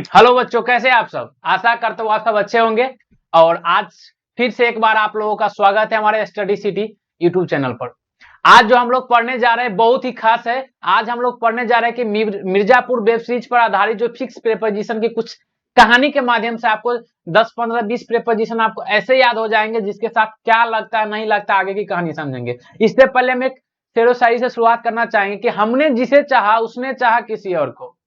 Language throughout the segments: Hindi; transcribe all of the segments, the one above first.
हेलो बच्चों, कैसे आप सब। आशा करता हूँ आप सब अच्छे होंगे। और आज फिर से एक बार आप लोगों का स्वागत है हमारे स्टडी सिटी यूट्यूब चैनल पर। आज जो हम लोग पढ़ने जा रहे हैं बहुत ही खास है। आज हम लोग पढ़ने जा रहे हैं कि मिर्जापुर वेब सीरीज पर आधारित जो फिक्स प्रेपोजिशन की कुछ कहानी के माध्यम से आपको 10, 15, 20 प्रेपोजिशन आपको ऐसे याद हो जाएंगे जिसके साथ क्या लगता है नहीं लगता आगे की कहानी समझेंगे। इससे पहले हम एक शेरो शायरी से शुरुआत करना चाहेंगे कि हमने जिसे चाहा उसने चाहा किसी और को।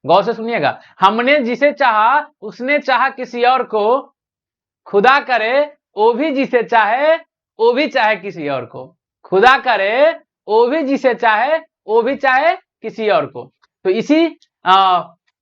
गौर से सुनिएगा, हमने जिसे चाहा उसने चाहा किसी और को, खुदा करे वो भी जिसे चाहे वो भी चाहे किसी और को। खुदा करे वो भी जिसे चाहे वो भी चाहे किसी और को। तो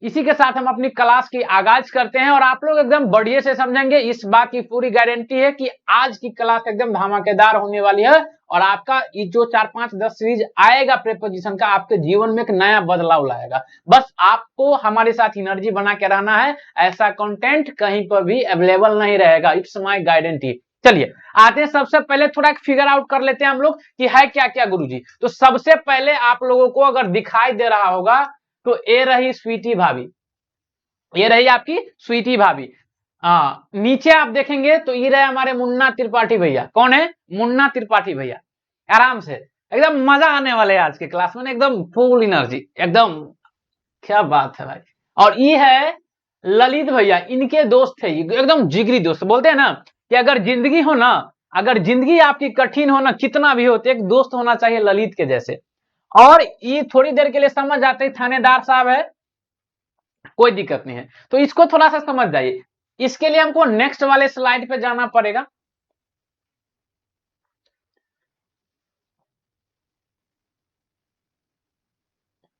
इसी के साथ हम अपनी क्लास की आगाज करते हैं और आप लोग एकदम बढ़िया से समझेंगे। इस बात की पूरी गारंटी है कि आज की क्लास एकदम धमाकेदार होने वाली है और आपका ये जो 4, 5, 10 सीरीज आएगा प्रेपोजिशन का आपके जीवन में एक नया बदलाव लाएगा। बस आपको हमारे साथ एनर्जी बना के रहना है। ऐसा कंटेंट कहीं पर भी अवेलेबल नहीं रहेगा, इट्स माय गारंटी। चलिए आते हैं, सबसे पहले थोड़ा फिगर आउट कर लेते हैं हम लोग कि है क्या क्या गुरुजी। तो सबसे पहले आप लोगों को अगर दिखाई दे रहा होगा तो ये रही स्वीटी भाभी, ये रही आपकी स्वीटी भाभी। नीचे आप देखेंगे तो ये रहे हमारे मुन्ना त्रिपाठी भैया। कौन है? मुन्ना त्रिपाठी भैया। आराम से एकदम मजा आने वाले है आज के क्लास में, एकदम फुल एनर्जी एकदम। क्या बात है भाई। और ये है ललित भैया, इनके दोस्त थे, एकदम जिगरी दोस्त। बोलते हैं ना कि अगर जिंदगी हो ना, अगर जिंदगी आपकी कठिन हो ना, कितना भी हो तो एक दोस्त होना चाहिए ललित के जैसे। और ये थोड़ी देर के लिए समझ जाते थानेदार साहब है, कोई दिक्कत नहीं है। तो इसको थोड़ा सा समझ जाइए। इसके लिए हमको नेक्स्ट वाले स्लाइड पे जाना पड़ेगा।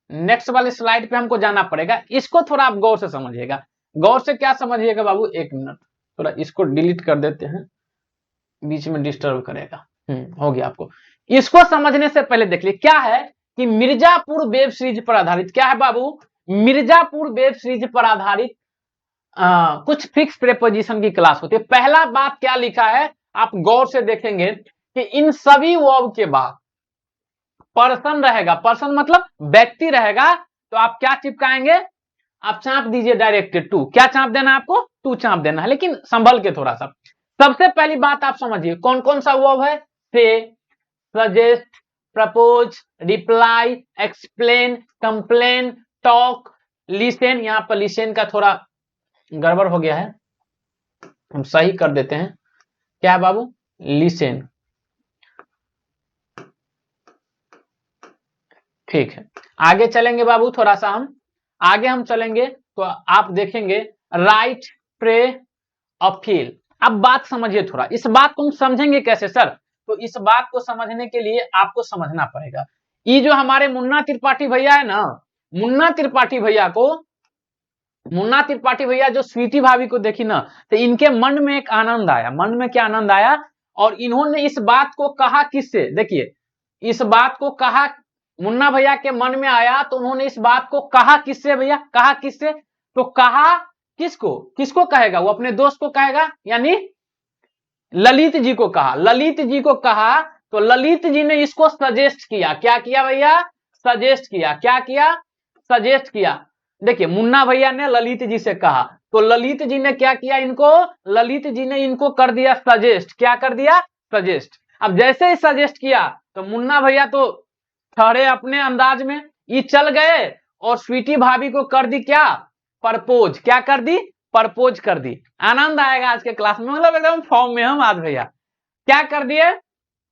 नेक्स्ट वाले स्लाइड पे हमको जाना पड़ेगा। इसको थोड़ा आप गौर से समझिएगा। गौर से क्या समझिएगा बाबू, एक मिनट, थोड़ा इसको डिलीट कर देते हैं, बीच में डिस्टर्ब करेगा। हो गया। आपको इसको समझने से पहले देख लीजिए क्या है कि मिर्जापुर वेब सीरीज पर आधारित, क्या है बाबू, मिर्जापुर वेब सीरीज पर आधारित कुछ फिक्स प्रेपोजिशन की क्लास होती है। पहला बात क्या लिखा है आप गौर से देखेंगे कि इन सभी वर्ब के बाद पर्सन रहेगा। पर्सन मतलब व्यक्ति रहेगा। तो आप क्या चिपकाएंगे, आप चाप दीजिए डायरेक्ट टू। क्या चाप देना है आपको? टू चाप देना है, लेकिन संभल के थोड़ा सा। सबसे पहली बात आप समझिए कौन कौन सा वर्ब है। से, suggest, propose, reply, explain, complain, talk, listen. यहां पर लिसन का थोड़ा गड़बड़ हो गया है, हम सही कर देते हैं। क्या है बाबू? लिसन। ठीक है, आगे चलेंगे बाबू, थोड़ा सा हम आगे हम चलेंगे तो आप देखेंगे राइट, प्रे, अपील। अब बात समझिए थोड़ा, इस बात को हम समझेंगे कैसे सर? तो इस बात को समझने के लिए आपको समझना पड़ेगा। ये जो हमारे मुन्ना त्रिपाठी भैया है ना, मुन्ना त्रिपाठी भैया जो स्वीटी भाभी को देखी ना, तो इनके मन में एक आनंद आया। मन में क्या आनंद आया? और इन्होंने इस बात को कहा किससे? देखिए, इस बात को कहा मुन्ना भैया के मन में आया तो उन्होंने इस बात को कहा किससे भैया? कहा किससे? तो कहा किसको? किसको कहेगा? वो अपने दोस्त को कहेगा, यानी ललित जी को कहा। ललित जी को कहा तो ललित जी ने इसको सजेस्ट किया। क्या किया भैया? सजेस्ट किया। क्या किया? सजेस्ट किया। देखिए, मुन्ना भैया ने ललित जी से कहा तो ललित जी ने क्या किया? इनको, ललित जी ने इनको कर दिया सजेस्ट। क्या कर दिया? सजेस्ट। अब जैसे ही सजेस्ट किया तो मुन्ना भैया तो ठहरे अपने अंदाज में, ये चल गए और स्वीटी भाभी को कर दी क्या? प्रपोज। क्या कर दी? प्रपोज कर दी। आनंद आएगा आज के क्लास में, मतलब एकदम फॉर्म में हम आज भैया। क्या कर दिए?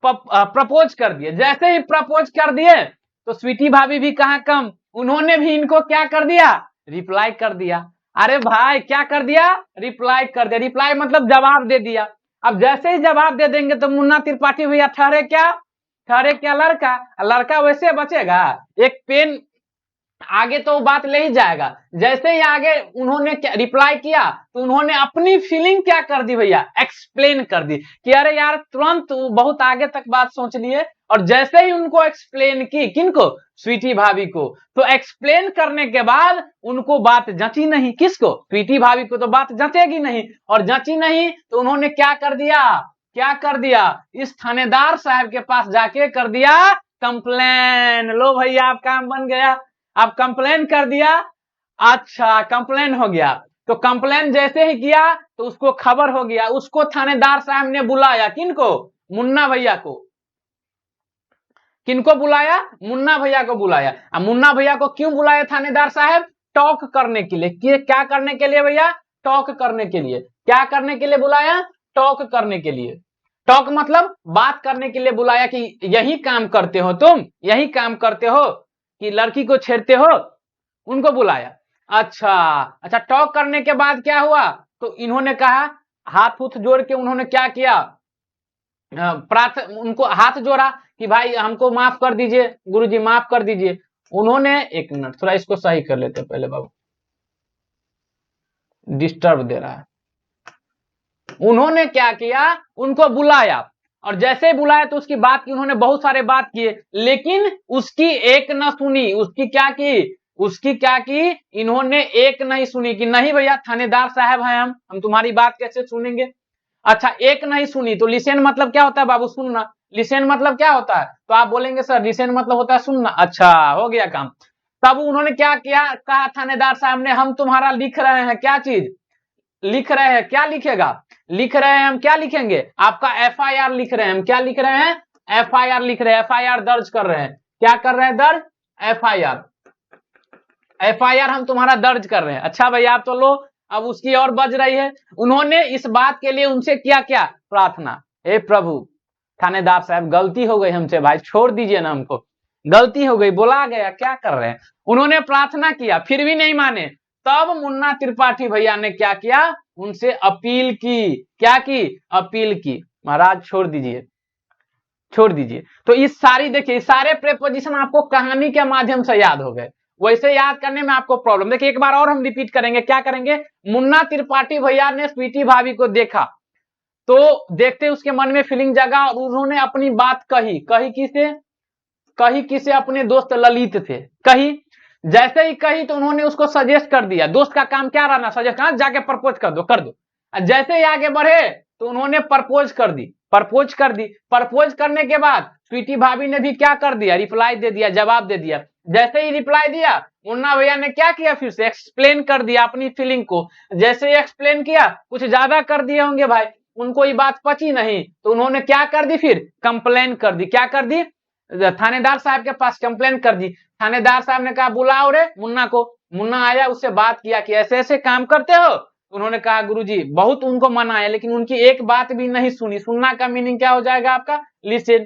प्रपोज कर दिए। जैसे ही प्रपोज कर दिए तो स्वीटी भाभी भी कहां कम, उन्होंने भी इनको क्या कर दिया? रिप्लाई कर दिया। अरे भाई क्या कर दिया? रिप्लाई कर दिया। रिप्लाई मतलब जवाब दे दिया। अब जैसे ही जवाब दे देंगे तो मुन्ना त्रिपाठी भैया ठहरे क्या? ठहरे क्या? लड़का। लड़का वैसे बचेगा? एक पेन आगे तो बात ले ही जाएगा। जैसे ही आगे उन्होंने क्या रिप्लाई किया तो उन्होंने अपनी फीलिंग क्या कर दी भैया? एक्सप्लेन कर दी कि अरे यार तुरंत बहुत आगे तक बात सोच लिए। और जैसे ही उनको एक्सप्लेन की, किनको? स्वीटी भाभी को। तो एक्सप्लेन करने के बाद उनको बात जची नहीं। किसको? स्वीटी भाभी को तो बात जचेगी नहीं, और जची नहीं तो उन्होंने क्या कर दिया? क्या कर दिया? इस थानेदार साहब के पास जाके कर दिया कंप्लेन। लो भैया आप काम बन गया। अब कंप्लेन कर दिया। अच्छा, कंप्लेन हो गया। तो कंप्लेन जैसे ही किया तो उसको खबर हो गया, उसको थानेदार साहब ने बुलाया। किनको? मुन्ना भैया को। किनको बुलाया? मुन्ना भैया को बुलाया। अब मुन्ना भैया को क्यों बुलाया थानेदार साहब? टॉक करने के लिए। क्या करने के लिए भैया? टॉक करने के लिए। क्या करने के लिए बुलाया? टॉक करने के लिए। टॉक मतलब बात करने के लिए बुलाया कि यही काम करते हो तुम, यही काम करते हो कि लड़की को छेड़ते हो, उनको बुलाया। अच्छा अच्छा, टॉक करने के बाद क्या हुआ? तो इन्होंने कहा, हाथ उथ जोड़ के उन्होंने क्या किया? उनको हाथ जोड़ा कि भाई हमको माफ कर दीजिए, गुरुजी माफ कर दीजिए। उन्होंने, एक मिनट थोड़ा इसको सही कर लेते पहले, बाबू डिस्टर्ब दे रहा है। उन्होंने क्या किया? उनको बुलाया, और जैसे ही बुलाया तो उसकी बात की, उन्होंने बहुत सारे बात किए, लेकिन उसकी एक न सुनी। उसकी क्या की? उसकी क्या की? इन्होंने एक नहीं सुनी कि नहीं भैया थानेदार साहब हैं, हम तुम्हारी बात कैसे सुनेंगे। अच्छा, एक नहीं सुनी। तो लिसन मतलब क्या होता है बाबू? सुनना। लिसन मतलब क्या होता है? तो आप बोलेंगे सर लिसन मतलब होता है सुनना। अच्छा, हो गया काम। तब उन्होंने क्या किया? कहा थानेदार साहब ने, हम तुम्हारा लिख रहे हैं। क्या चीज लिख रहे हैं? क्या लिखेगा? लिख रहे हैं हम, क्या लिखेंगे? आपका एफआईआर लिख रहे हैं हम। क्या लिख रहे हैं? एफआईआर लिख रहे हैं। एफआईआर दर्ज कर रहे हैं। क्या कर रहे हैं? दर्ज। एफआईआर। एफआईआर हम तुम्हारा दर्ज कर रहे हैं। अच्छा भैया, आप तो लो, अब उसकी और बज रही है। उन्होंने इस बात के लिए उनसे किया क्या? प्रार्थना। हे प्रभु, थानेदार साहब गलती हो गई हमसे, भाई छोड़ दीजिए ना हमको, गलती हो गई, बोला गया, क्या कर रहे हैं। उन्होंने प्रार्थना किया, फिर भी नहीं माने। तब मुन्ना त्रिपाठी भैया ने क्या किया? उनसे अपील की। क्या की? अपील की। महाराज छोड़ दीजिए, छोड़ दीजिए। तो इस सारी, देखिए सारे प्रेपोजिशन आपको कहानी के माध्यम से याद हो गए, वैसे याद करने में आपको प्रॉब्लम। देखिए एक बार और हम रिपीट करेंगे। क्या करेंगे? मुन्ना त्रिपाठी भैया ने स्वीटी भाभी को देखा, तो देखते उसके मन में फीलिंग जगा, और उन्होंने अपनी बात कही। कही किसे? कही किसे? अपने दोस्त ललित थे। कही, जैसे ही कही तो उन्होंने उसको सजेस्ट कर दिया। दोस्त का काम क्या रहना? सजेस्ट करना, जाके प्रपोज कर दो, कर दो। जैसे ही आगे बढ़े तो उन्होंने प्रपोज कर दी। प्रपोज कर दी। प्रपोज करने के बाद स्वीटी भाभी ने भी क्या कर दिया? रिप्लाई दे दिया, जवाब दे दिया। जैसे ही रिप्लाई दिया, मुन्ना भैया ने क्या किया? फिर से एक्सप्लेन कर दिया अपनी फीलिंग को। जैसे ही एक्सप्लेन किया, कुछ ज्यादा कर दिए होंगे भाई, उनको ये बात पची नहीं, तो उन्होंने क्या कर दी? फिर कंप्लेन कर दी। क्या कर दी? थानेदार साहब के पास कंप्लेन कर दी। थानेदार साहब ने कहा बुलाओ रे मुन्ना को। मुन्ना आया, उससे बात किया कि ऐसे ऐसे काम करते हो। उन्होंने कहा गुरुजी, बहुत उनको मनाया, लेकिन उनकी एक बात भी नहीं सुनी। सुनना का मीनिंग क्या हो जाएगा आपका? लिसन।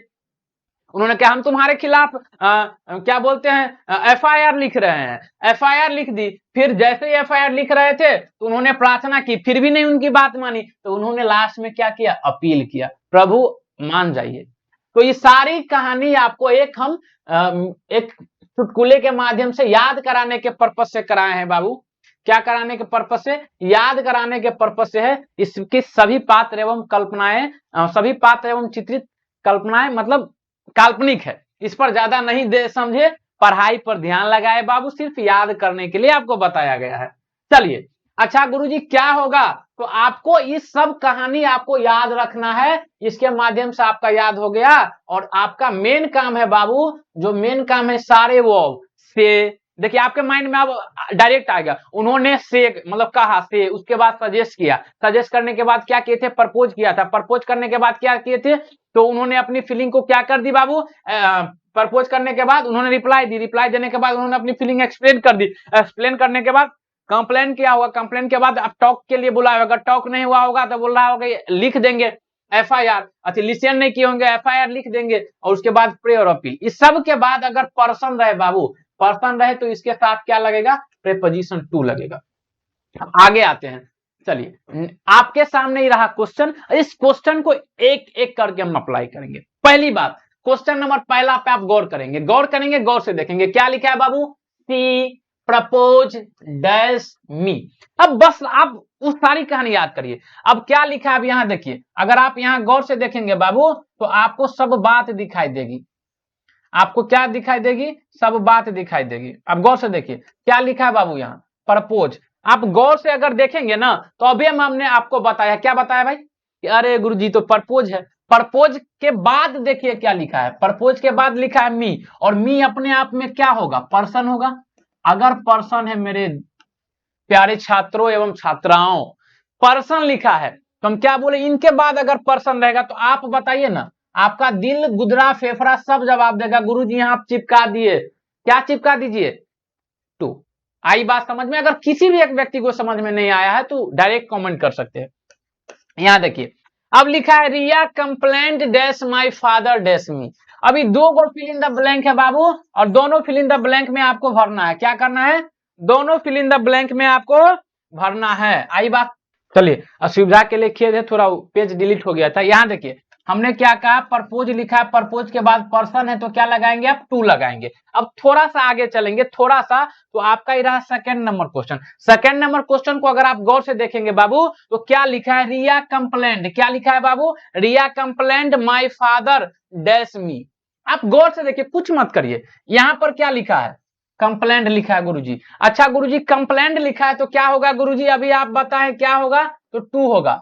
उन्होंने कहा हम तुम्हारे खिलाफ क्या बोलते हैं, एफआईआर लिख रहे हैं। एफआईआर लिख दी। फिर जैसे ही एफआईआर लिख रहे थे तो उन्होंने प्रार्थना की, फिर भी नहीं उनकी बात मानी, तो उन्होंने लास्ट में क्या किया? अपील किया, प्रभु मान जाइए। तो ये सारी कहानी आपको एक चुटकुले के माध्यम से याद कराने के पर्पज से कराए हैं बाबू। क्या कराने के पर्पज से? याद कराने के पर्पज से है। इसकी सभी पात्र एवं कल्पनाएं, सभी पात्र एवं चित्रित कल्पनाएं मतलब काल्पनिक है। इस पर ज्यादा नहीं दे समझे, पढ़ाई पर ध्यान लगाए बाबू, सिर्फ याद करने के लिए आपको बताया गया है। चलिए, अच्छा गुरुजी क्या होगा? तो आपको इस सब कहानी आपको याद रखना है। इसके माध्यम से आपका याद हो गया, और आपका मेन काम है बाबू, जो मेन काम है सारे वो से, देखिए आपके माइंड में अब डायरेक्ट आएगा। उन्होंने से मतलब कहा से, उसके बाद सजेस्ट किया, सजेस्ट करने के बाद क्या किए थे? प्रपोज किया था। प्रपोज करने के बाद क्या किए थे? तो उन्होंने अपनी फीलिंग को क्या कर दी बाबू? प्रपोज करने के बाद उन्होंने रिप्लाई दी। रिप्लाई देने के बाद उन्होंने अपनी फीलिंग एक्सप्लेन कर दी। एक्सप्लेन करने के बाद कंप्लेन किया होगा। कंप्लेन के बाद अब टॉक के लिए बुलाया होगा। टॉक नहीं हुआ होगा तो बोल रहा होगा लिख देंगे एफआईआर। अच्छा, लिसन नहीं किए होंगे, एफआईआर लिख देंगे, और उसके बाद प्रे और अपील। इस सब के बाद अगर पर्सन रहे बाबू, पर्सन रहे तो इसके साथ क्या लगेगा? प्रीपोजिशन टू लगेगा। आगे आते हैं। चलिए, आपके सामने ही रहा क्वेश्चन। इस क्वेश्चन को एक एक करके हम अप्लाई करेंगे। पहली बात, क्वेश्चन नंबर पहला पे आप गौर करेंगे, गौर करेंगे, गौर से देखेंगे। क्या लिखा है बाबू? सी प्रपोज डैश मी। अब बस आप उस सारी कहानी याद करिए। अब क्या लिखा है? अब यहां देखिए, अगर आप यहां गौर से देखेंगे बाबू, तो आपको सब बात दिखाई देगी। आपको क्या दिखाई देगी? सब बात दिखाई देगी। अब गौर से देखिए क्या लिखा है बाबू यहां? प्रपोज। आप गौर से अगर देखेंगे ना, तो अभी हमने आपको बताया, क्या बताया भाई? कि अरे गुरुजी तो प्रपोज है। प्रपोज के बाद देखिए क्या लिखा है? प्रपोज के बाद लिखा है मी, और मी अपने आप में क्या होगा? पर्सन होगा। अगर पर्सन है मेरे प्यारे छात्रों एवं छात्राओं, पर्सन लिखा है तो हम क्या बोले, इनके बाद अगर पर्सन रहेगा तो आप बताइए ना, आपका दिल, गुदरा, फेफड़ा सब जवाब देगा गुरुजी यहां आप चिपका दिए, क्या चिपका दीजिए, टू। आई बात समझ में? अगर किसी भी एक व्यक्ति को समझ में नहीं आया है तो डायरेक्ट कमेंट कर सकते हैं। यहां देखिए, अब लिखा है Riya complaint dash my father dash me. अभी दो गो फिल इन द ब्लैंक है बाबू, और दोनों फिल इन द ब्लैंक में आपको भरना है। क्या करना है? दोनों फिल इन द ब्लैंक में आपको भरना है। आई बात? चलिए, असुविधा के लिए खेद है, थोड़ा पेज डिलीट हो गया था। यहां देखिए, हमने क्या कहा, परपोज लिखा है, परपोज के बाद पर्सन है तो क्या लगाएंगे आप, टू लगाएंगे। अब थोड़ा सा आगे चलेंगे, थोड़ा सा, तो आपका ही रहा second number question. Second number question को अगर आप गौर से देखेंगे बाबू, तो क्या लिखा है, रिया कंप्लेंट। क्या लिखा है बाबू? Riya complaint my father dash me. आप गौर से देखिए, कुछ मत करिए। यहां पर क्या लिखा है, कंप्लेंट लिखा है गुरुजी। अच्छा गुरुजी, कंप्लेंट लिखा है तो क्या होगा गुरुजी, अभी आप बताएं क्या होगा, तो टू होगा।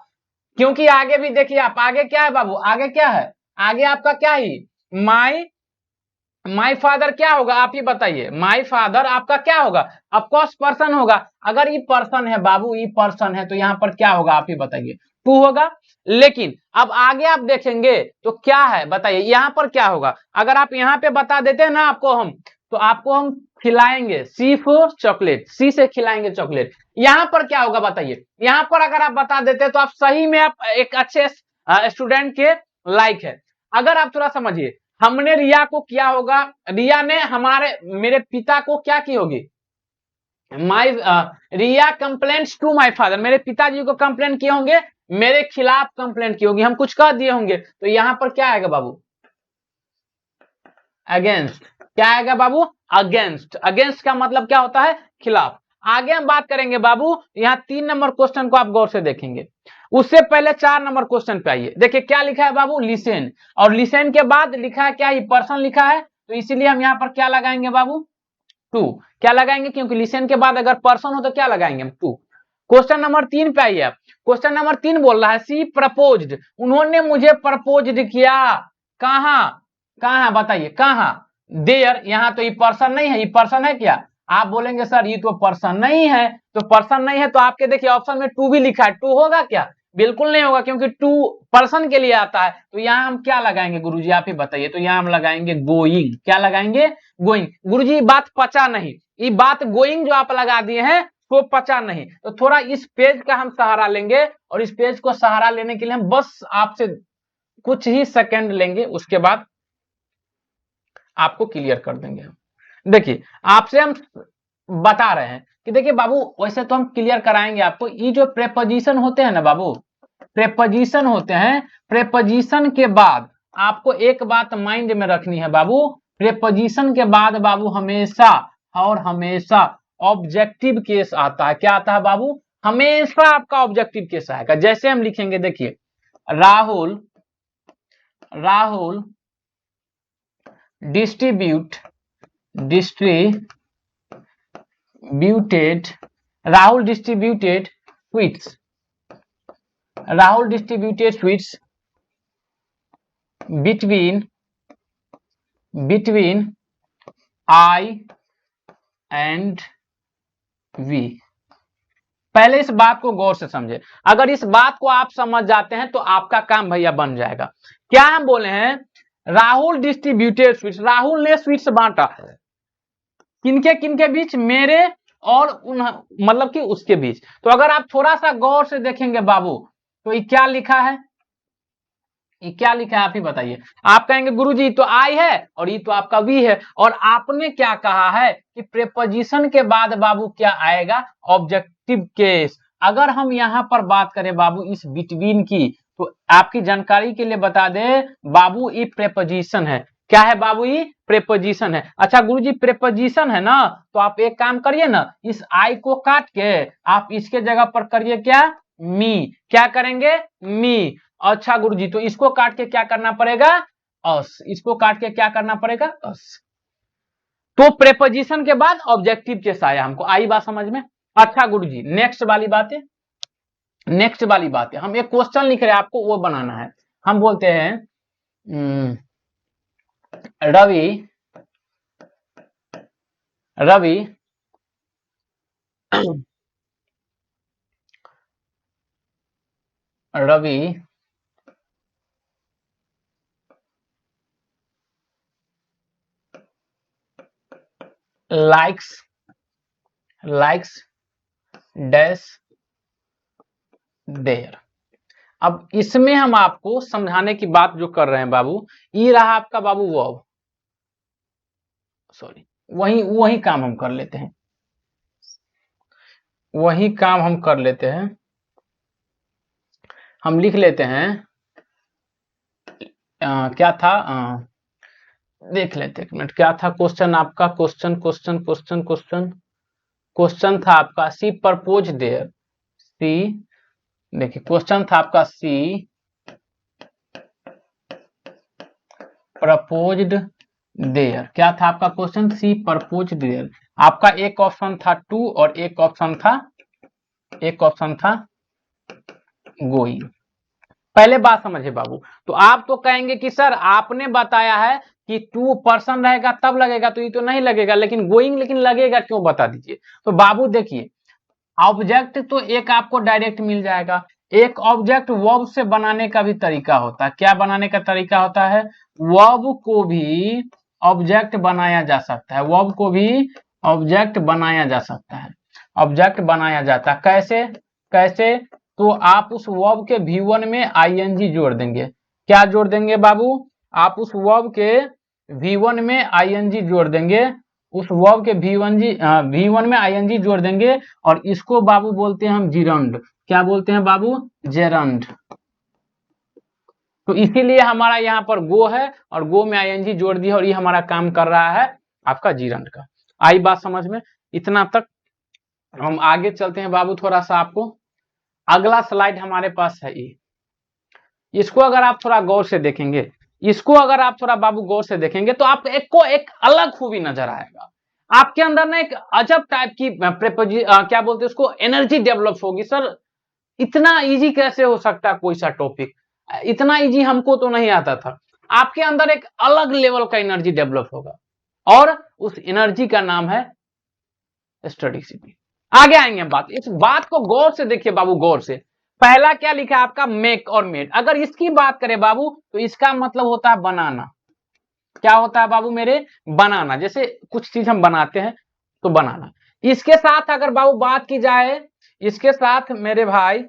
क्योंकि आगे भी देखिए आप, आगे क्या है बाबू, आगे क्या है, आगे आपका क्या ही, माई फादर क्या होगा, आप ही बताइए। माई फादर आपका क्या होगा, ऑफकोर्स पर्सन होगा। अगर ये पर्सन है बाबू, ये पर्सन है तो यहाँ पर क्या होगा, आप ही बताइए, टू होगा। लेकिन अब आगे आप देखेंगे तो क्या है बताइए, यहाँ पर क्या होगा। अगर आप यहाँ पे बता देते हैं ना आपको हम, तो आपको हम खिलाएंगे सिर्फ चॉकलेट, सी से खिलाएंगे चॉकलेट। यहाँ पर क्या होगा बताइए, यहाँ पर अगर आप बता देते तो आप सही में आप एक अच्छे स्टूडेंट के लायक है। अगर आप थोड़ा समझिए, हमने रिया को किया होगा, रिया ने हमारे मेरे पिता को क्या की होगी, माई रिया कंप्लेंट्स टू माय फादर, मेरे पिताजी को कंप्लेंट किए होंगे, मेरे खिलाफ कंप्लेंट की होगी, हम कुछ कह दिए होंगे, तो यहां पर क्या आएगा बाबू, अगेंस्ट। क्या आएगा बाबू, अगेंस्ट। अगेंस्ट का मतलब क्या होता है, खिलाफ। आगे हम बात करेंगे बाबू, यहाँ 3 नंबर क्वेश्चन को आप गौर से देखेंगे। उससे पहले 4 नंबर क्वेश्चन पे आइए, देखिए क्या लिखा है बाबू, लिसन। और लिसन के बाद लिखा है क्या, ये पर्सन लिखा है, तो इसीलिए हम यहाँ पर क्या लगाएंगे बाबू, टू। क्या लगाएंगे, क्योंकि लिसन के बाद अगर पर्सन हो तो क्या लगाएंगे हम, टू। क्वेश्चन नंबर 3 पे आइए आप। क्वेश्चन नंबर 3 बोल रहा है, सी प्रपोज्ड, उन्होंने मुझे प्रपोज्ड किया। कहा, कहा बताइए, कहा, देयर। यहाँ तो ये पर्सन नहीं है, ये पर्सन है क्या, आप बोलेंगे सर ये तो पर्सन नहीं है, तो पर्सन नहीं है तो आपके देखिए ऑप्शन में टू भी लिखा है, टू होगा क्या, बिल्कुल नहीं होगा, क्योंकि टू पर्सन के लिए आता है। तो यहाँ हम क्या लगाएंगे गुरुजी, आप ही बताइए, तो यहाँ हम लगाएंगे गोइंग। क्या लगाएंगे, गोइंग। गुरुजी बात पचा नहीं, ये बात गोइंग जो आप लगा दिए हैं तो पचा नहीं, तो थोड़ा इस पेज का हम सहारा लेंगे, और इस पेज को सहारा लेने के लिए हम बस आपसे कुछ ही सेकंड लेंगे, उसके बाद आपको क्लियर कर देंगे। देखिए आपसे हम बता रहे हैं कि देखिए बाबू, वैसे तो हम क्लियर कराएंगे आपको, ये जो प्रेपोजिशन होते हैं ना बाबू, प्रेपोजिशन होते हैं, प्रेपोजिशन के बाद आपको एक बात माइंड में रखनी है बाबू, प्रेपोजिशन के बाद बाबू हमेशा और हमेशा ऑब्जेक्टिव केस आता है। क्या आता है बाबू, हमेशा आपका ऑब्जेक्टिव केस आएगा। जैसे हम लिखेंगे, देखिए Rahul, Rahul distributed, Rahul distributed sweets, Rahul distributed sweets between I and V। पहले इस बात को गौर से समझे, अगर इस बात को आप समझ जाते हैं तो आपका काम भैया बन जाएगा। क्या हम बोले हैं, राहुल डिस्ट्रीब्यूटेड स्वीट्स, राहुल ने स्वीट्स बांटा, किनके किनके बीच, मेरे और उन, मतलब कि उसके बीच। तो अगर आप थोड़ा सा गौर से देखेंगे बाबू, तो ये क्या लिखा है, ये क्या लिखा है आप ही बताइए। आप कहेंगे गुरुजी तो आई है और ये तो आपका वी है, और आपने क्या कहा है कि प्रेपोजिशन के बाद बाबू क्या आएगा, ऑब्जेक्टिव केस। अगर हम यहाँ पर बात करें बाबू इस बिटवीन की, तो आपकी जानकारी के लिए बता दें बाबू, ये प्रेपोजिशन है। क्या है बाबू, ये प्रेपोजिशन है। अच्छा गुरुजी प्रेपोजिशन है ना, तो आप एक काम करिए ना, इस आई को काट के आप इसके जगह पर करिए क्या, मी। क्या करेंगे, मी। अच्छा गुरुजी, तो इसको काट के क्या करना पड़ेगा, अस। इसको काट के क्या करना पड़ेगा, अस। तो प्रेपोजिशन के बाद ऑब्जेक्टिव केस आया हमको, आई बात समझ में। अच्छा गुरुजी, नेक्स्ट वाली बात है, नेक्स्ट वाली बात है, हम एक क्वेश्चन लिख रहे हैं, आपको वो बनाना है। हम बोलते हैं Ravi, Ravi Ravi likes dash there. अब इसमें हम आपको समझाने की बात जो कर रहे हैं बाबू, ये रहा आपका बाबू वर्ब, सॉरी वही काम हम कर लेते हैं, वही काम हम कर लेते हैं। हम लिख लेते हैं क्या था, देख लेते एक मिनट, क्या था क्वेश्चन आपका, क्वेश्चन था आपका सी प्रपोज देयर, सी देखिए क्वेश्चन था आपका सी प्रपोज्ड देयर। क्या था आपका क्वेश्चन? C proposed there. आपका एक ऑप्शन था टू और एक ऑप्शन था गोइंग। पहले बात समझिए बाबू, तो आप तो कहेंगे कि सर आपने बताया है कि टू पर्सन रहेगा तब लगेगा, तो ये तो नहीं लगेगा, लेकिन गोइंग लेकिन लगेगा क्यों, बता दीजिए। तो बाबू देखिए, ऑब्जेक्ट तो एक आपको डायरेक्ट मिल जाएगा, एक ऑब्जेक्ट वर्ब से बनाने का भी तरीका होता है। क्या बनाने का तरीका होता है? वर्ब को भी ऑब्जेक्ट बनाया जा सकता है, वर्ब को भी ऑब्जेक्ट बनाया जा सकता है, ऑब्जेक्ट बनाया जाता है। कैसे कैसे? तो आप उस वर्ब के V1 में ing जोड़ देंगे। क्या जोड़ देंगे बाबू? आप उस वर्ब के V1 में ing जोड़ देंगे, उस वर्ब के V1 में ing जोड़ देंगे, और इसको बाबू बोलते हैं हम जिरंड। क्या बोलते हैं बाबू? जेरंड। तो इसीलिए हमारा यहाँ पर गो है और गो में ing जोड़ दिया, और ये हमारा काम कर रहा है आपका जिरंड का। आई बात समझ में? इतना तक। हम आगे चलते हैं बाबू, थोड़ा सा आपको अगला स्लाइड हमारे पास है ये, इसको अगर आप थोड़ा गौर से देखेंगे, इसको अगर आप थोड़ा बाबू गौर से देखेंगे तो आपको एक अलग खूबी नजर आएगा। आपके अंदर ना एक अजब टाइप की क्या बोलते हैं उसको, एनर्जी डेवलप होगी। सर इतना इजी कैसे हो सकता है कोई सा टॉपिक, इतना इजी हमको तो नहीं आता था। आपके अंदर एक अलग लेवल का एनर्जी डेवलप होगा, और उस एनर्जी का नाम है स्टडी सिटी। आगे आएंगे बात, इस बात को गौर से देखिए बाबू, गौर से। पहला क्या लिखा है आपका? मेक और मेड। अगर इसकी बात करें बाबू तो इसका मतलब होता है बनाना। क्या होता है बाबू मेरे? बनाना। जैसे कुछ चीज हम बनाते हैं तो बनाना। इसके साथ अगर बाबू बात की जाए, इसके साथ मेरे भाई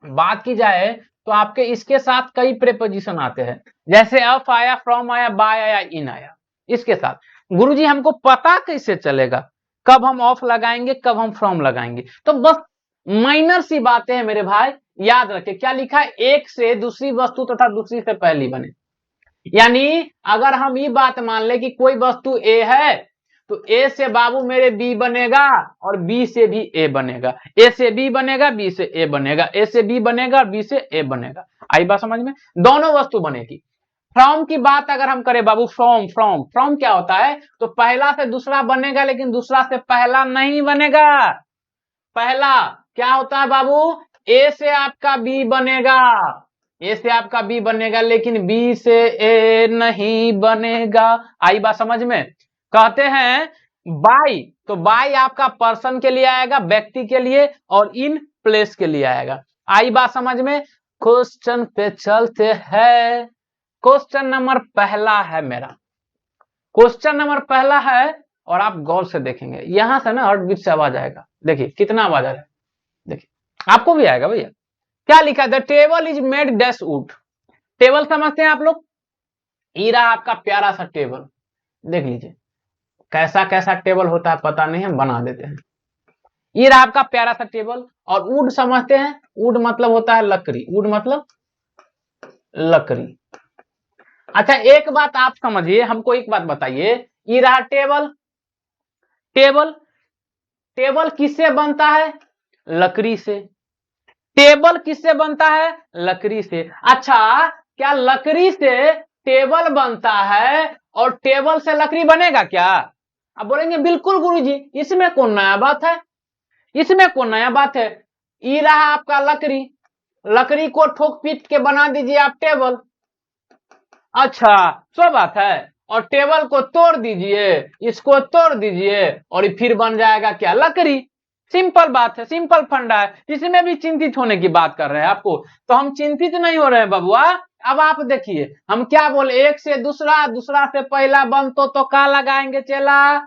बात की जाए तो आपके इसके साथ कई प्रेपोजिशन आते हैं, जैसे अफ आया, फ्रॉम आया, बाय आया, इन आया। इसके साथ गुरुजी हमको पता कैसे चलेगा कब हम ऑफ लगाएंगे, कब हम फ्रॉम लगाएंगे? तो बस माइनर सी बातें हैं मेरे भाई, याद रखें। क्या लिखा है? एक से दूसरी वस्तु तथा दूसरी से पहली बने। यानी अगर हम ये बात मान ले कि कोई वस्तु ए है, तो ए से बाबू मेरे बी बनेगा, और बी से भी ए बनेगा, ए से बी बनेगा, बी से ए बनेगा, ए से बी बनेगा, बी से ए बनेगा। आई बात समझ में? दोनों वस्तु बनेगी। फ्रॉम की बात अगर हम करें बाबू, फ्रॉम क्या होता है? तो पहला से दूसरा बनेगा, लेकिन दूसरा से पहला नहीं बनेगा। पहला क्या होता है बाबू? ए से आपका बी बनेगा, ए से आपका बी बनेगा, लेकिन बी से ए नहीं बनेगा। आई बात समझ में? कहते हैं बाई, तो बाई आपका पर्सन के लिए आएगा, व्यक्ति के लिए, और इन प्लेस के लिए आएगा। आई बात समझ में? क्वेश्चन पे चलते हैं। क्वेश्चन नंबर पहला है मेरा, क्वेश्चन नंबर पहला है, और आप गौर से देखेंगे यहां से ना हार्ट बीट से आवाज आएगा। देखिए कितना आवाज आ रहा है, देखिए आपको भी आएगा भैया। क्या लिखा? The table is made dash would. Table समझते हैं आप लोग? ये रहा आपका प्यारा सा टेबल, देख लीजिए कैसा कैसा टेबल होता है पता नहीं, हम बना देते हैं। ये रहा आपका प्यारा सा टेबल। और वुड समझते हैं? वुड मतलब होता है लकड़ी, वुड मतलब लकड़ी। अच्छा एक बात आप समझिए, हमको एक बात बताइए, ये रहा टेबल, टेबल टेबल किससे बनता है? लकड़ी से। टेबल किससे बनता है? लकड़ी से। अच्छा क्या लकड़ी से टेबल बनता है और टेबल से लकड़ी बनेगा क्या? अब बोलेंगे बिल्कुल गुरुजी, इसमें कौन नया बात है, इसमें कौन नया बात है। ये रहा आपका लकड़ी, लकड़ी को ठोक पीट के बना दीजिए आप टेबल। अच्छा सो बात है। और टेबल को तोड़ दीजिए, इसको तोड़ दीजिए, और फिर बन जाएगा क्या? लकड़ी। सिंपल बात है, सिंपल फंडा है, इसमें भी चिंतित होने की बात कर रहे हैं आपको, तो हम चिंतित नहीं हो रहे हैं बबुआ। अब आप देखिए हम क्या बोले, एक से दूसरा, दूसरा से पहला बन तो क्या लगाएंगे चेला,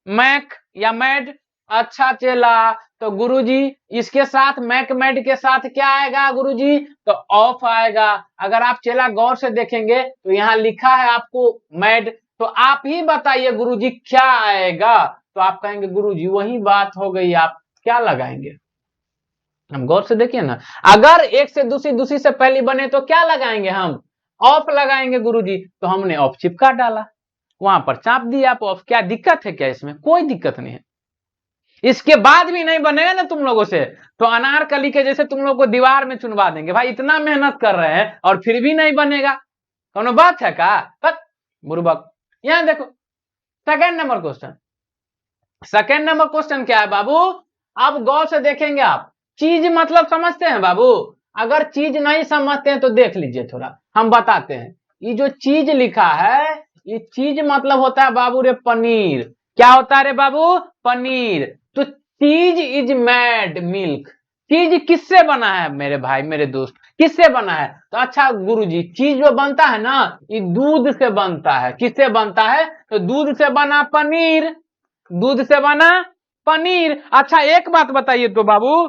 मैक या मैड। अच्छा चेला, तो गुरुजी इसके साथ मैक मैड के साथ क्या आएगा गुरुजी, तो ऑफ आएगा। अगर आप चेला गौर से देखेंगे तो यहाँ लिखा है आपको मैड, तो आप ही बताइए गुरुजी क्या आएगा, तो आप कहेंगे गुरुजी वही बात हो गई, आप क्या लगाएंगे। हम गौर से देखिए ना, अगर एक से दूसरी, दूसरी से पहली बने तो क्या लगाएंगे हम, ऑफ लगाएंगे गुरुजी, तो हमने ऑफ चिपका डाला, वहां पर चाप दिया आप ऑफ। क्या दिक्कत है क्या इसमें, कोई दिक्कत नहीं है। इसके बाद भी नहीं बनेगा ना तुम लोगों से, तो अनारकली के जैसे तुम लोग को दीवार में चुनवा देंगे। भाई इतना मेहनत कर रहे हैं और फिर भी नहीं बनेगा, कौन बात है का, बुर्बक। यहां देखो second number question, second number question क्या है बाबू, अब गौर से देखेंगे आप, चीज मतलब समझते हैं बाबू, अगर चीज नहीं समझते हैं तो देख लीजिए थोड़ा, हम बताते हैं। ये जो चीज लिखा है, ये चीज मतलब होता है बाबू रे पनीर। क्या होता है रे बाबू, पनीर। तो चीज इज मेड मिल्क, चीज किससे बना है मेरे भाई मेरे दोस्त, किससे बना है, तो अच्छा गुरुजी चीज जो बनता है ना, ये दूध से बनता है। किससे बनता है, तो दूध से बना पनीर, दूध से बना पनीर। अच्छा एक बात बताइए तो बाबू,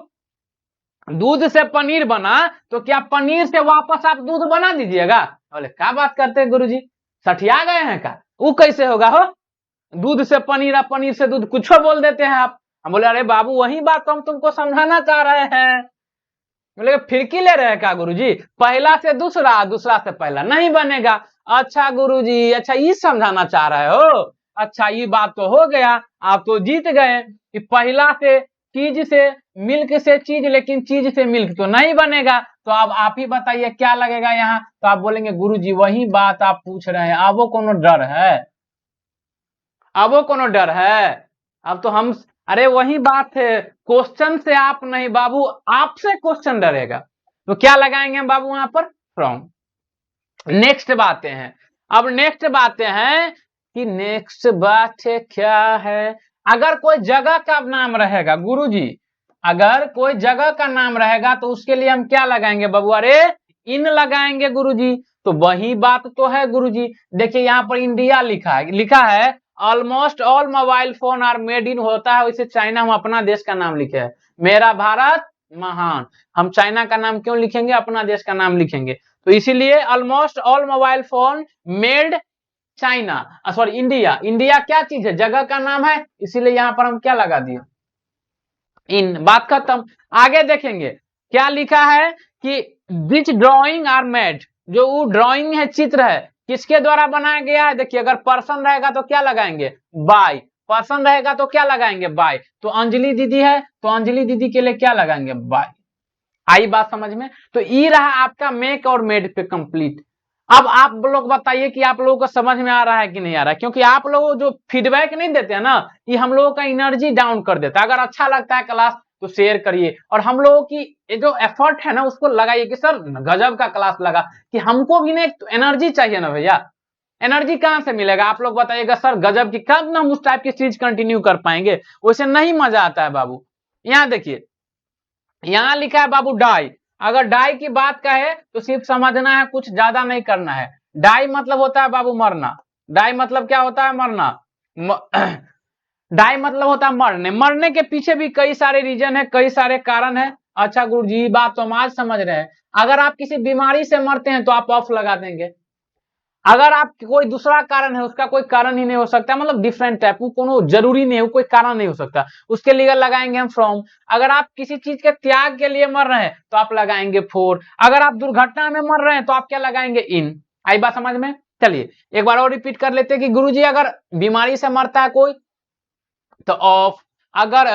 दूध से पनीर बना तो क्या पनीर से वापस आप दूध बना दीजिएगा, बोले क्या बात करते हैं गुरुजी, सठिया गए हैं का, वो कैसे होगा हो, दूध से पनीर और पनीर से दूध, कुछ बोल देते हैं आप। हम बोले अरे बाबू वही बात तो हम तुमको समझाना चाह रहे हैं। बोले फिरकी ले रहे हैं क्या गुरुजी, पहला से दूसरा, दूसरा से पहला नहीं बनेगा। अच्छा गुरुजी, अच्छा ये समझाना चाह रहे हो, अच्छा ये बात तो हो गया, आप तो जीत गए कि पहला से चीज से, मिल्क से चीज, लेकिन चीज से मिल्क तो नहीं बनेगा। तो अब आप ही बताइए क्या लगेगा यहाँ, तो आप बोलेंगे गुरुजी वही बात आप पूछ रहे हैं, अब वो कोनो डर है, अब वो कोनो डर है, अब तो हम, अरे वही बात है, क्वेश्चन से आप नहीं बाबू, आपसे क्वेश्चन डरेगा। तो क्या लगाएंगे हम बाबू वहां पर, फ्रॉम। नेक्स्ट बातें हैं, अब नेक्स्ट बातें हैं कि नेक्स्ट बात है क्या है, अगर कोई जगह का नाम रहेगा गुरुजी, अगर कोई जगह का नाम रहेगा तो उसके लिए हम क्या लगाएंगे बाबू, अरे इन लगाएंगे गुरुजी। तो वही बात तो है गुरुजी, देखिए यहाँ पर इंडिया लिखा है, लिखा है almost all mobile phone are made in होता है, वैसे चाइना हम अपना देश का नाम लिखे है, मेरा भारत महान, हम चाइना का नाम क्यों लिखेंगे, अपना देश का नाम लिखेंगे। तो इसीलिए almost all mobile phone made China, sorry India, India क्या चीज है, जगह का नाम है, इसीलिए यहां पर हम क्या लगा दिए, इन, बात खत्म। आगे देखेंगे क्या लिखा है कि विच ड्रॉइंग आर मेड, जो वो ड्रॉइंग है, चित्र है, किसके द्वारा बनाया गया है। देखिए अगर पर्सन रहेगा तो क्या लगाएंगे, बाय, पर्सन रहेगा तो क्या लगाएंगे, बाय। तो अंजलि दीदी है तो अंजलि दीदी के लिए क्या लगाएंगे, बाय। आई बात समझ में, तो ई रहा आपका मेक और मेड पे कंप्लीट। अब आप लोग बताइए कि आप लोगों को समझ में आ रहा है कि नहीं आ रहा है, क्योंकि आप लोग जो फीडबैक नहीं देते हैं ना, ये हम लोगों का एनर्जी डाउन कर देता है। अगर अच्छा लगता है क्लास तो शेयर करिए, और हम लोगों की ये जो एफर्ट है ना उसको लगाइए कि सर गजब का क्लास लगा, कि हमको भी ना एक एनर्जी चाहिए ना भैया, एनर्जी कहां से मिलेगा, आप लोग बताइएगा सर गजब की, कब ना हम उस टाइप की चीज कंटिन्यू कर पाएंगे, वैसे नहीं मजा आता है बाबू। यहाँ देखिए यहां लिखा है बाबू डाई, अगर डाई की बात कहे तो सिर्फ समझना है, कुछ ज्यादा नहीं करना है। डाई मतलब होता है बाबू मरना, डाई मतलब क्या होता है, मरना। डाई मतलब होता है मरने, मरने के पीछे भी कई सारे रीजन है, कई सारे कारण है। अच्छा गुरुजी बात तो हम आज समझ रहे हैं, अगर आप किसी बीमारी से मरते हैं तो आप ऑफ लगा देंगे, अगर आप कोई दूसरा कारण है, उसका कोई कारण ही नहीं हो सकता, मतलब डिफरेंट टाइप, वो कोनो जरूरी नहीं है, वो कोई कारण नहीं हो सकता, उसके लिए लगाएंगे हम फ्रॉम। अगर आप किसी चीज के त्याग के लिए मर रहे हैं तो आप लगाएंगे फॉर, अगर आप दुर्घटना में मर रहे हैं तो आप क्या लगाएंगे, इन। आई बात समझ में, चलिए एक बार और रिपीट कर लेते हैं कि गुरुजी अगर बीमारी से मरता है कोई तो ऑफ, अगर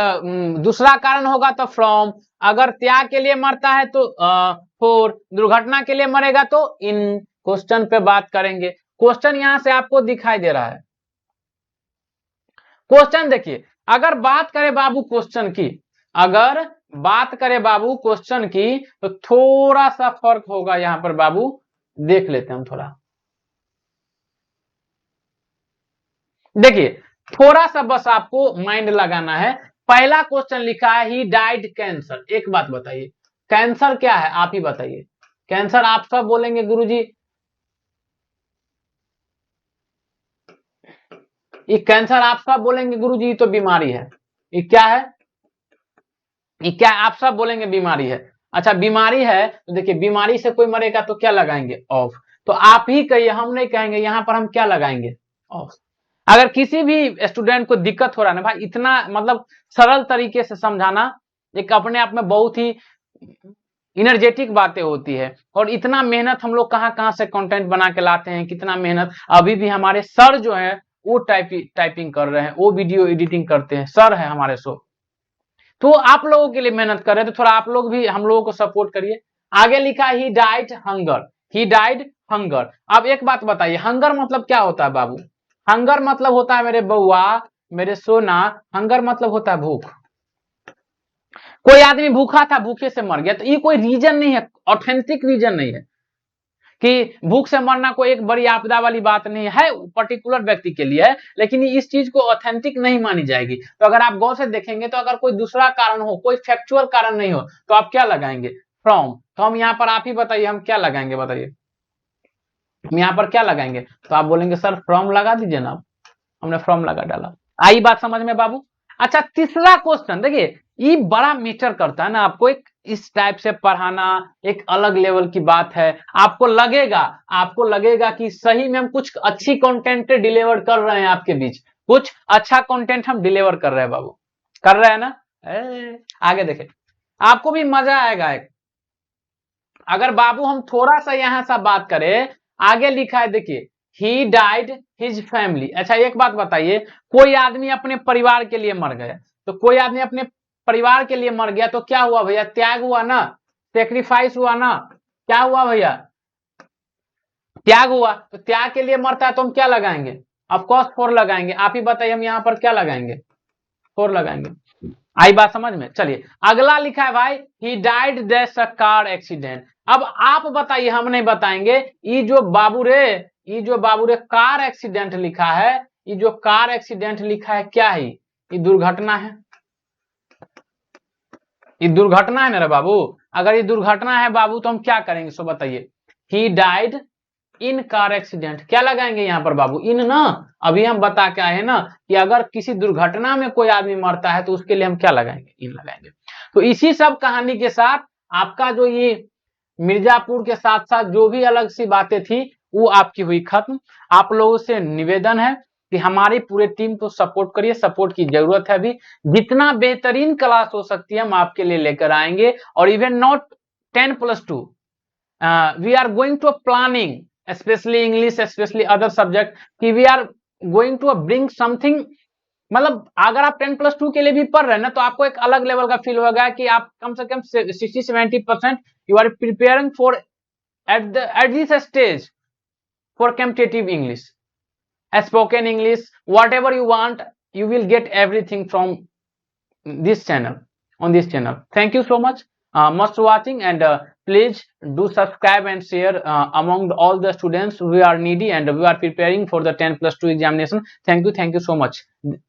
दूसरा कारण होगा तो फ्रॉम, अगर त्याग के लिए मरता है तो फॉर, दुर्घटना के लिए मरेगा तो इन। क्वेश्चन पे बात करेंगे, क्वेश्चन यहां से आपको दिखाई दे रहा है, क्वेश्चन देखिए, अगर बात करें बाबू क्वेश्चन की, अगर बात करें बाबू क्वेश्चन की तो थोड़ा सा फर्क होगा यहां पर बाबू, देख लेते हैं हम थोड़ा। देखिए थोड़ा सा बस आपको माइंड लगाना है पहला क्वेश्चन लिखा है ही डाइड कैंसर। एक बात बताइए, कैंसर क्या है आप ही बताइए। कैंसर आप सब बोलेंगे गुरुजी ये कैंसर, आप सब बोलेंगे गुरुजी ये तो बीमारी है। ये क्या है, ये क्या आप सब बोलेंगे बीमारी है। अच्छा बीमारी है तो देखिए बीमारी से कोई मरेगा तो क्या लगाएंगे ऑफ। तो आप ही कहिए, हम नहीं कहेंगे, यहां पर हम क्या लगाएंगे ऑफ। अगर किसी भी स्टूडेंट को दिक्कत हो रहा है ना भाई, इतना मतलब सरल तरीके से समझाना एक अपने आप में बहुत ही इनर्जेटिक बातें होती है। और इतना मेहनत हम लोग कहाँ से कंटेंट बना के लाते हैं, कितना मेहनत। अभी भी हमारे सर जो है वो टाइपिंग कर रहे हैं, वो वीडियो एडिटिंग करते हैं, सर है हमारे शो। तो आप लोगों के लिए मेहनत कर रहे हैं, तो थोड़ा आप लोग भी हम लोगों को सपोर्ट करिए। आगे लिखा he died hunger, he died hunger. अब एक बात बताइए, हंगर मतलब क्या होता है बाबू। हंगर मतलब होता है मेरे बउआ, मेरे सोना, हंगर मतलब होता है भूख। कोई आदमी भूखा था, भूखे से मर गया, तो ये कोई रीजन नहीं है, ऑथेंटिक रीजन नहीं है कि भूख से मरना कोई एक बड़ी आपदा वाली बात नहीं है, पर्टिकुलर व्यक्ति के लिए है, लेकिन इस चीज को ऑथेंटिक नहीं मानी जाएगी। तो अगर आप गौर से देखेंगे तो अगर कोई दूसरा कारण हो, कोई फैक्चुअल कारण नहीं हो, तो आप क्या लगाएंगे फ्रॉम। तो हम यहाँ पर आप ही बताइए हम क्या लगाएंगे, बताइए हम यहाँ पर क्या लगाएंगे। तो आप बोलेंगे सर फ्रॉम लगा दीजिए ना, हमने फ्रॉम लगा डाला। आई बात समझ में बाबू। अच्छा तीसरा क्वेश्चन देखिए, ये बड़ा मैटर करता है ना, आपको एक इस टाइप से पढ़ाना एक अलग लेवल की बात है। आपको लगेगा कि सही में हम कुछ अच्छी कंटेंट डिलीवर कर रहे हैं आपके बीच, कुछ अच्छा कंटेंट हम डिलीवर कर रहे हैं बाबू, कर रहे हैं ना। आगे देखें आपको भी मजा आएगा। एक अगर बाबू हम थोड़ा सा यहां सा बात करें, आगे लिखा है देखिए ही डाइड हिज फैमिली। अच्छा एक बात बताइए, कोई आदमी अपने परिवार के लिए मर गया, तो कोई आदमी अपने परिवार के लिए मर गया तो क्या हुआ भैया, त्याग हुआ ना, सेक्रीफाइस हुआ ना, क्या हुआ भैया, त्याग हुआ। तो त्याग के लिए मरता है तो हम क्या लगाएंगे, ऑफकोर्स 4 लगाएंगे। आप ही बताइए हम यहाँ पर क्या लगाएंगे, 4 लगाएंगे। आई बात समझ में। चलिए अगला लिखा है भाई he died that's a car accident. अब आप बताइए, हम नहीं बताएंगे। ये जो बाबू रे कार एक्सीडेंट लिखा है, ये जो कार एक्सीडेंट लिखा है क्या है, ये दुर्घटना है, ये दुर्घटना है ना रे बाबू। अगर ये दुर्घटना है बाबू तो हम क्या करेंगे सो बताइए। He died in car accident, क्या लगाएंगे यहाँ पर बाबू, इन ना। अभी हम बता के आए हैं ना कि अगर किसी दुर्घटना में कोई आदमी मरता है तो उसके लिए हम क्या लगाएंगे, इन लगाएंगे। तो इसी सब कहानी के साथ आपका जो ये मिर्जापुर के साथ साथ जो भी अलग सी बातें थी वो आपकी हुई खत्म। आप लोगों से निवेदन है कि हमारी पूरे टीम को सपोर्ट करिए, सपोर्ट की जरूरत है। अभी जितना बेहतरीन क्लास हो सकती है हम आपके लिए लेकर आएंगे। और even not 10+2, we are going to planning especially English, especially other subject कि we are going to bring something। मतलब अगर आप 10+2 के लिए भी पढ़ रहे हैं ना तो आपको एक अलग लेवल का फील होगा कि आप कम से कम 60-70% you are preparing for at this stage for competitive English, spoken English, whatever you want, you will get everything from this channel, on this channel. Thank you so much, much watching, and please do subscribe and share among all the students who are needy and we are preparing for the 10+2 examination. Thank you so much.